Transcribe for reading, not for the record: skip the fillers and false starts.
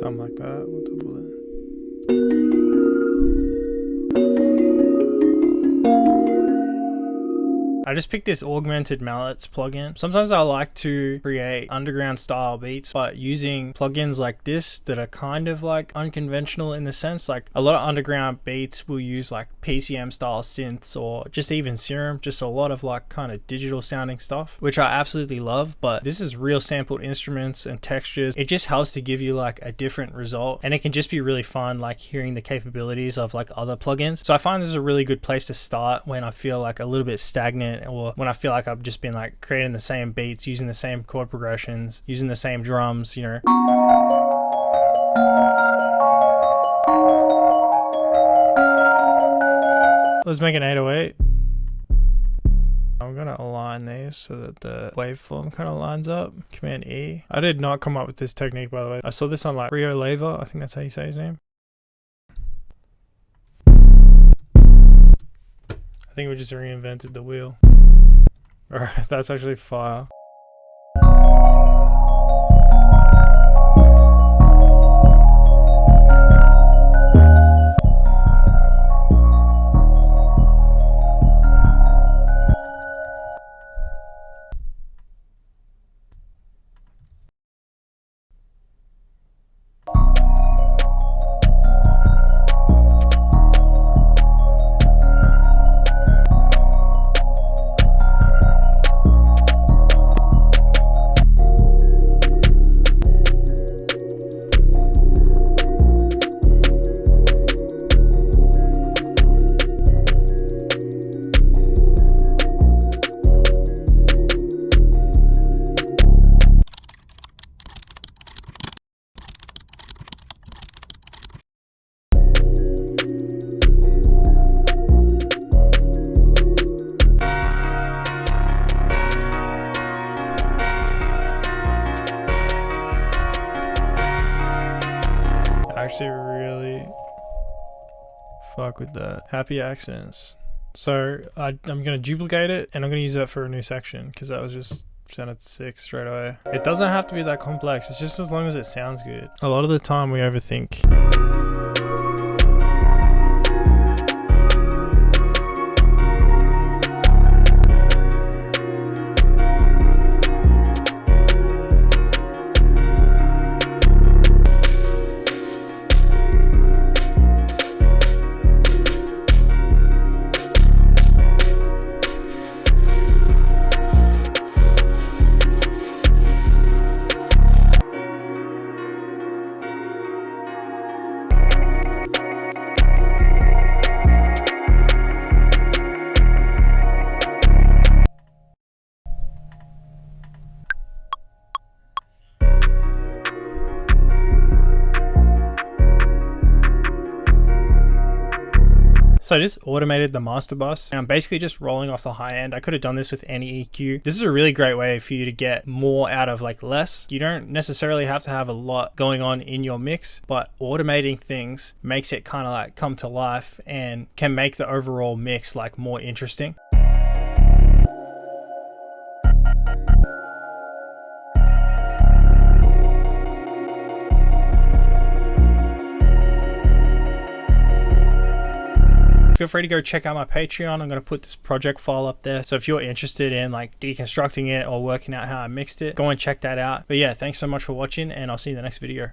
Something like that. We'll double it. I just picked this augmented mallets plugin. Sometimes I like to create underground style beats, but using plugins like this that are kind of like unconventional in the sense, like a lot of underground beats will use like PCM style synths or just even Serum, just a lot of like kind of digital sounding stuff, which I absolutely love. But this is real sampled instruments and textures. It just helps to give you like a different result, and it can just be really fun like hearing the capabilities of like other plugins. So I find this is a really good place to start when I feel like a little bit stagnant, or when I feel like I've just been like creating the same beats, using the same chord progressions, using the same drums, you know. Let's make an 808. I'm gonna align these so that the waveform kind of lines up. Command E. I did not come up with this technique, by the way. I saw this on like Rio Leva, I think that's how you say his name. I think we just reinvented the wheel. Alright, that's actually fire. Actually really fuck with that. Happy accents. So I'm gonna duplicate it and I'm gonna use that for a new section because that was just sent it to 6 straight away. It doesn't have to be that complex, it's just as long as it sounds good. A lot of the time we overthink. So I just automated the master bus and I'm basically just rolling off the high end. I could have done this with any EQ. This is a really great way for you to get more out of like less. You don't necessarily have to have a lot going on in your mix, but automating things makes it kind of like come to life and can make the overall mix like more interesting. Feel free to go check out my Patreon. I'm going to put this project file up there. So if you're interested in like deconstructing it or working out how I mixed it, go and check that out. But yeah, thanks so much for watching and I'll see you in the next video.